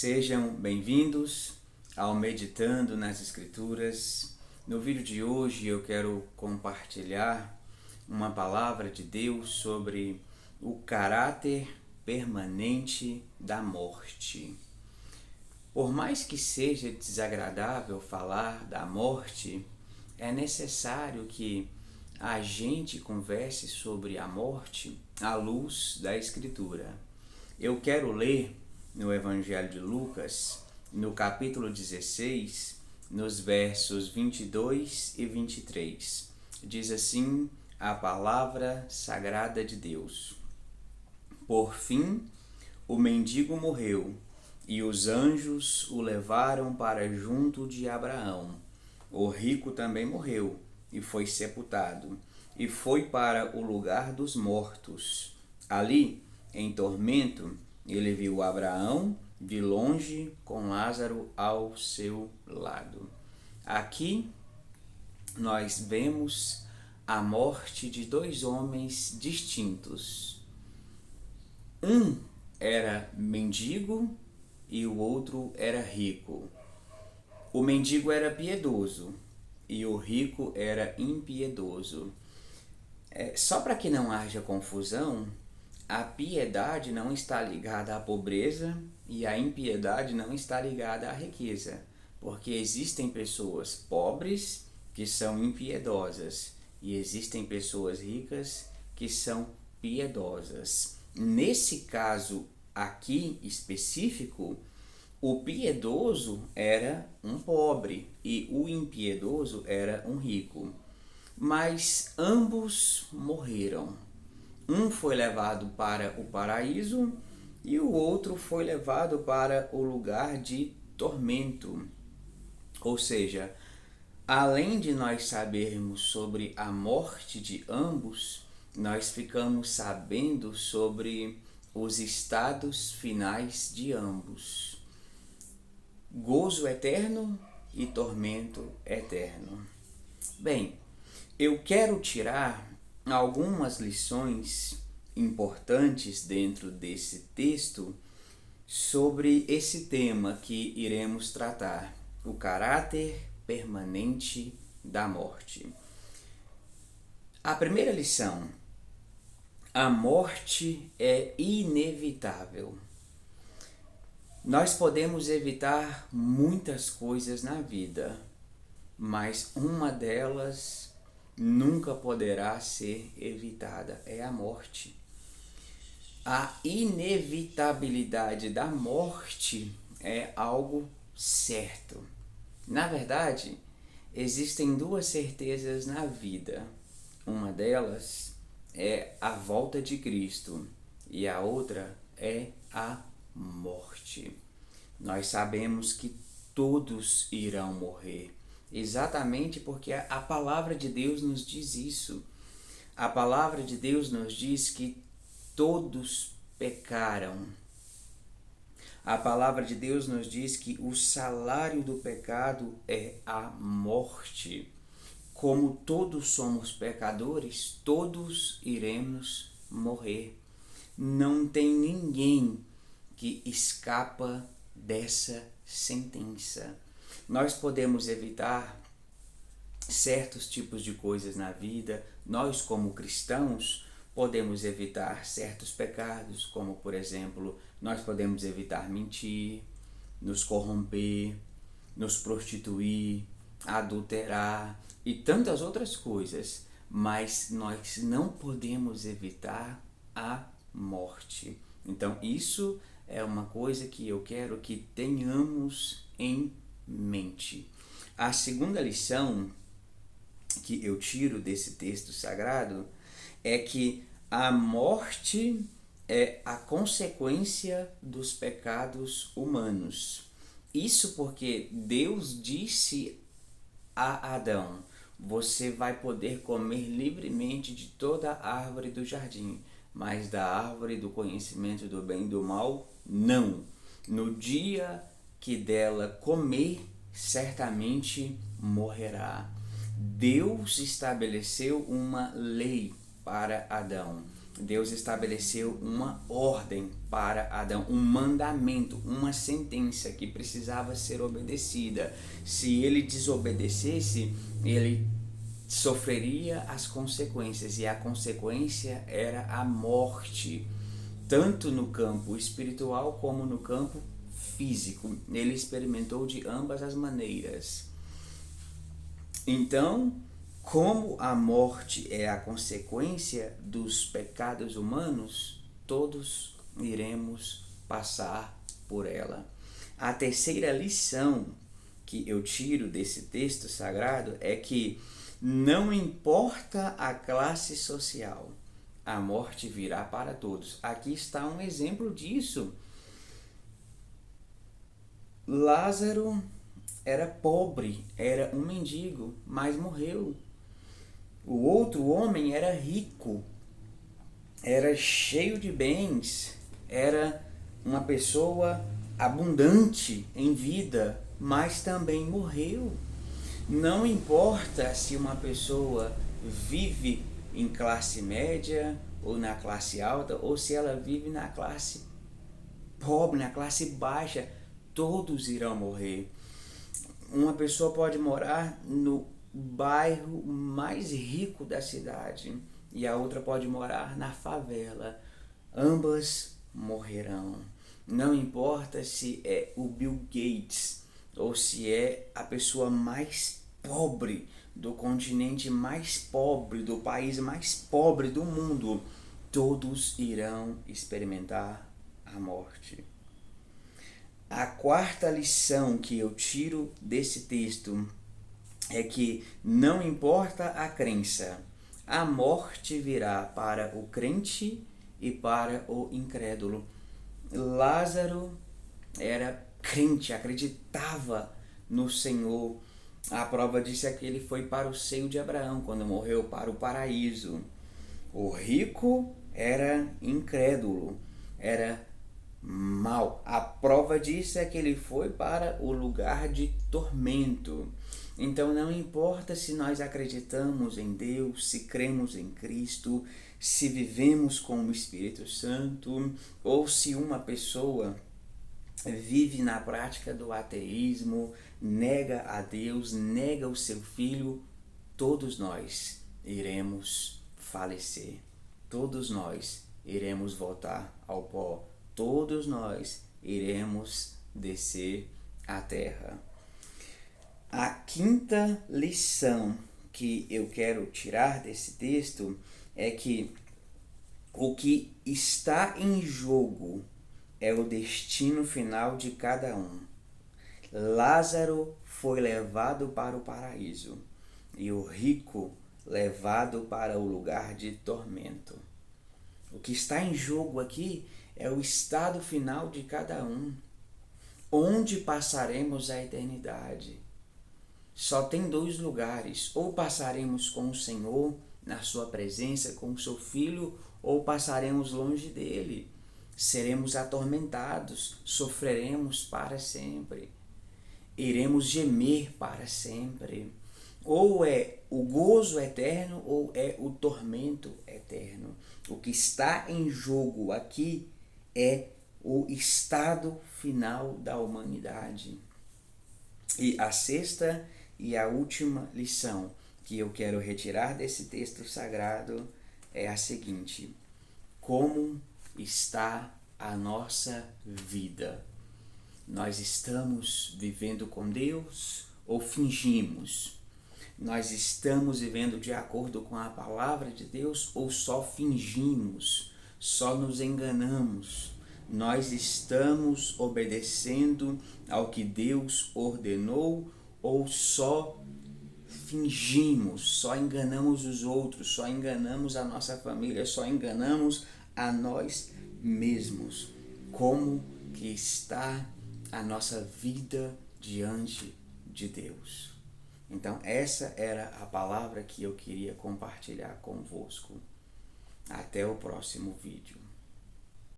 Sejam bem-vindos ao Meditando nas Escrituras. No vídeo de hoje eu quero compartilhar uma palavra de Deus sobre o caráter permanente da morte. Por mais que seja desagradável falar da morte, é necessário que a gente converse sobre a morte à luz da Escritura. Eu quero ler no Evangelho de Lucas, no capítulo 16, nos versos 22 e 23. Diz assim a palavra sagrada de Deus: Por fim, o mendigo morreu, e os anjos o levaram para junto de Abraão. O rico também morreu, e foi sepultado, e foi para o lugar dos mortos. Ali, em tormento, ele viu Abraão de longe com Lázaro ao seu lado. Aqui nós vemos a morte de dois homens distintos. Um era mendigo e o outro era rico. O mendigo era piedoso e o rico era impiedoso. Só para que não haja confusão, a piedade não está ligada à pobreza e a impiedade não está ligada à riqueza, porque existem pessoas pobres que são impiedosas e existem pessoas ricas que são piedosas. Nesse caso aqui específico, o piedoso era um pobre e o impiedoso era um rico, mas ambos morreram. Um foi levado para o paraíso e o outro foi levado para o lugar de tormento. Ou seja, além de nós sabermos sobre a morte de ambos, nós ficamos sabendo sobre os estados finais de ambos: gozo eterno e tormento eterno. Bem, eu quero tirar algumas lições importantes dentro desse texto sobre esse tema que iremos tratar: o caráter permanente da morte. A primeira lição: a morte é inevitável. Nós podemos evitar muitas coisas na vida, mas uma delas nunca poderá ser evitada: é a morte. A inevitabilidade da morte é algo certo. Na verdade, existem duas certezas na vida. Uma delas é a volta de Cristo e a outra é a morte. Nós sabemos que todos irão morrer, exatamente porque a palavra de Deus nos diz isso. A palavra de Deus nos diz que todos pecaram. A palavra de Deus nos diz que o salário do pecado é a morte. Como todos somos pecadores, todos iremos morrer. Não tem ninguém que escapa dessa sentença. Nós podemos evitar certos tipos de coisas na vida. Nós, como cristãos, podemos evitar certos pecados, como, por exemplo, nós podemos evitar mentir, nos corromper, nos prostituir, adulterar e tantas outras coisas. Mas nós não podemos evitar a morte. Então, isso é uma coisa que eu quero que tenhamos em mente. A segunda lição que eu tiro desse texto sagrado é que a morte é a consequência dos pecados humanos. Isso porque Deus disse a Adão: você vai poder comer livremente de toda a árvore do jardim, mas da árvore do conhecimento do bem e do mal, não. No dia que dela comer, certamente morrerá. Deus estabeleceu uma lei para Adão. Deus estabeleceu uma ordem para Adão, um mandamento, uma sentença que precisava ser obedecida. Se ele desobedecesse, ele sofreria as consequências, e a consequência era a morte, tanto no campo espiritual como no campo físico. Ele experimentou de ambas as maneiras. Então, como a morte é a consequência dos pecados humanos, todos iremos passar por ela. A terceira lição que eu tiro desse texto sagrado é que não importa a classe social, a morte virá para todos. Aqui está um exemplo disso. Lázaro era pobre, era um mendigo, mas morreu. O outro homem era rico, era cheio de bens, era uma pessoa abundante em vida, mas também morreu. Não importa se uma pessoa vive em classe média ou na classe alta, ou se ela vive na classe pobre, na classe baixa, todos irão morrer. Uma pessoa pode morar no bairro mais rico da cidade e a outra pode morar na favela. Ambas morrerão. Não importa se é o Bill Gates ou se é a pessoa mais pobre do continente mais pobre, do país mais pobre do mundo, todos irão experimentar a morte. A quarta lição que eu tiro desse texto é que não importa a crença, a morte virá para o crente e para o incrédulo. Lázaro era crente, acreditava no Senhor. A prova disso é que ele foi para o seio de Abraão quando morreu, para o paraíso. O rico era incrédulo, era mau. A prova disso é que ele foi para o lugar de tormento. Então não importa se nós acreditamos em Deus, se cremos em Cristo, se vivemos com o Espírito Santo, ou se uma pessoa vive na prática do ateísmo, nega a Deus, nega o seu Filho, todos nós iremos falecer. Todos nós iremos voltar ao pó. Todos nós iremos descer à terra. A quinta lição que eu quero tirar desse texto é que o que está em jogo é o destino final de cada um. Lázaro foi levado para o paraíso e o rico levado para o lugar de tormento. O que está em jogo aqui é o estado final de cada um. Onde passaremos a eternidade? Só tem dois lugares: ou passaremos com o Senhor, na sua presença, com o seu Filho, ou passaremos longe dele. Seremos atormentados, sofreremos para sempre. Iremos gemer para sempre. Ou é o gozo eterno, ou é o tormento eterno. O que está em jogo aqui é o estado final da humanidade. E a sexta e a última lição que eu quero retirar desse texto sagrado é a seguinte: como está a nossa vida? Nós estamos vivendo com Deus ou fingimos? Nós estamos vivendo de acordo com a palavra de Deus ou só fingimos, só nos enganamos? Nós estamos obedecendo ao que Deus ordenou ou só fingimos, só enganamos os outros, só enganamos a nossa família, só enganamos a nós mesmos? Como que está a nossa vida diante de Deus? Então essa era a palavra que eu queria compartilhar convosco. Até o próximo vídeo.